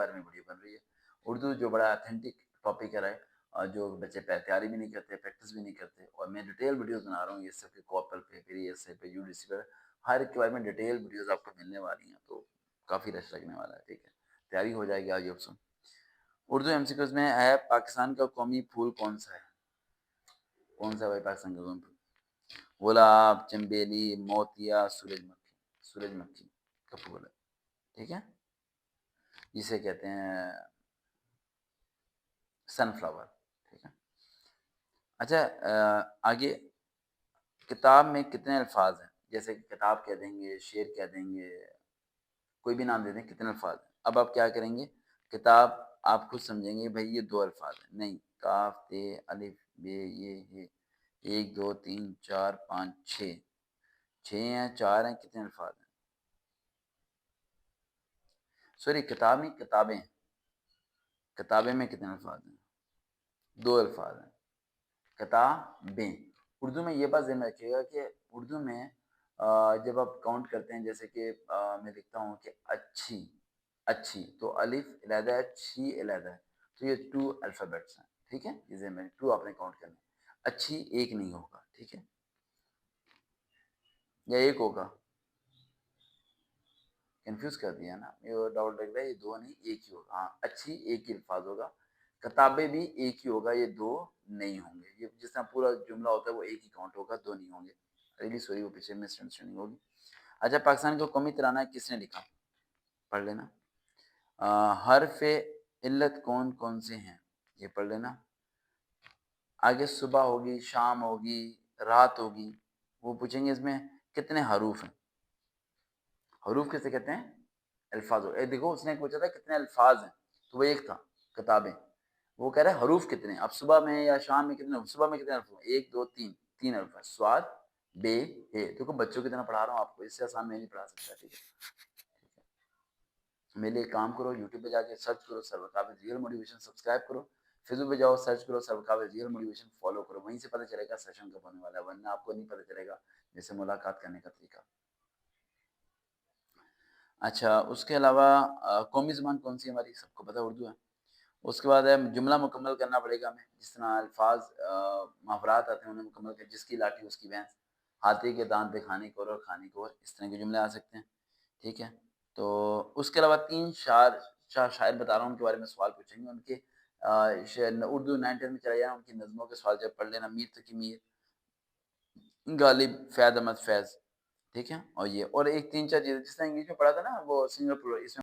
بارے میں ویڈیو بن رہی ہے. اردو جو بڑا اتھینٹک ٹاپک ہے جو بچے تیاری بھی نہیں کرتے، پریکٹس بھی نہیں کرتے، اور میں ڈیٹیل ویڈیوز بنا رہا ہوں یہ سب کے کوپل پہ، پھر یہ سے پہ، یو ڈی سی پہ، ہر ایک کے بارے میں ڈیٹیل ویڈیوز آپ کو ملنے والی ہیں، تو کافی رش لگنے والا ہے. ٹھیک ہے، تیاری ہو جائے گی آگے option. Urdu M C Qs میں ہے پاکستان کا قومی پھول کون سا ہے؟ کون سا ہے بھائی پاکستان کا قومی پھول؟ گلاب، چنبیلی، موتیا، سورج مکھی. سورج مکھی کا پھول ہے. ٹھیک ہے، جسے کہتے ہیں سن فلاور. ٹھیک ہے. اچھا آگے کتاب میں کتنے الفاظ ہیں؟ جیسے کہ کتاب کہہ دیں گے، شعر کہہ دیں گے، کوئی بھی نام دے دیں، کتنے الفاظ ہیں. اب آپ کیا کریں گے، کتاب آپ خود سمجھیں گے بھائی یہ 2 الفاظ ہیں. نہیں، کاف تے الف بے یہ ہے، 1 2 3 4 5 6 ہیں، 4 ہیں، کتنے الفاظ ہیں؟ سوری، کتاب نہیں، کتابیں. کتابیں میں کتنے الفاظ ہیں؟ 2 الفاظ ہیں، کتابیں. اردو میں یہ بات ذہن میں رکھیے گا کہ اردو میں جب آپ کاؤنٹ کرتے ہیں، جیسے کہ میں لکھتا ہوں کہ اچھی، اچھی، تو الف علیحدہ ہے، چھی علیحدہ ہے، تو یہ 2 الفابیٹس ہیں. ٹھیک ہے، یہ ذہن میں 2 آپ نے کاؤنٹ کرنا ہے. اچھی ایک نہیں ہوگا. ٹھیک ہے، یا ایک ہوگا؟ کنفیوز کر دیا نا، یہ ڈاؤٹ لگ رہا ہے، یہ 2 نہیں، ایک ہی ہوگا. ہاں، اچھی ایک ہی الفاظ ہوگا. کتابیں بھی ایک ہی ہوگا، یہ 2 نہیں ہوں گے. یہ جس طرح پورا جملہ ہوتا ہے وہ ایک ہی کاؤنٹ ہوگا، 2 نہیں ہوں گے. ریلی سوری، وہ پیچھے مس انڈرسٹینڈنگ ہوگی. اچھا، پاکستان کا قومی ترانہ کس نے لکھا؟ پڑھ لینا. حرف علت کون کون سے ہیں؟ یہ پڑھ لینا. آگے صبح ہوگی، شام ہوگی، رات ہوگی، وہ پوچھیں گے اس میں کتنے حروف ہیں. حروف کسے کہتے ہیں؟ الفاظ. دیکھو اس نے پوچھا تھا کتنے الفاظ ہیں، تو وہ ایک تھا کتابیں. وہ کہہ رہے ہیں حروف کتنے. اب صبح میں یا شام میں کتنے؟ صبح میں کتنے حروف ہیں؟ 1 2 3، 3 حروف ہیں. سواد، بے، ہے. دیکھو بچوں کی طرح پڑھا رہا ہوں آپ کو، اس سے آسان میں نہیں پڑھا سکتا. ٹھیک ہے، میرے لیے کام کرو، یوٹیوب پہ جا کے سرچ کرو سر وقابل ریئل موٹیویشن، سبسکرائب کرو. فیس بک پہ جاؤ، سرچ کرو سر وقابل ریئل موٹیویشن، فالو کرو. وہیں سے پتہ چلے گا سیشن کب ہونے والا ہے، ورنہ آپ کو نہیں پتہ چلے گا جیسے ملاقات کرنے کا طریقہ. اچھا، اس کے علاوہ قومی زبان کون سی ہماری؟ سب کو پتہ اردو ہے. اس کے بعد ہے جملہ مکمل کرنا پڑے گا ہمیں. جس طرح الفاظ محاورات آتے ہیں انہیں مکمل کر، جس کی لاٹھی اس کی بھینس، ہاتھی کے دانت دکھانے کو اور کھانے کو، اس طرح کے جملے آ سکتے ہیں. ٹھیک ہے، تو اس کے علاوہ 3 شاعر بتا رہا ہوں ان کے بارے میں سوال پوچھیں گے. ان کے اردو 9 میں چلا جانا، ان کی نظموں کے سوال جب پڑھ لینا. میر تقی میر، غالب، فیض احمد فیض. ٹھیک ہے، اور یہ اور ایک 3 4 چیزیں جس طرح انگلش میں پڑھا تھا نا وہ سنگل پلورل، اس میں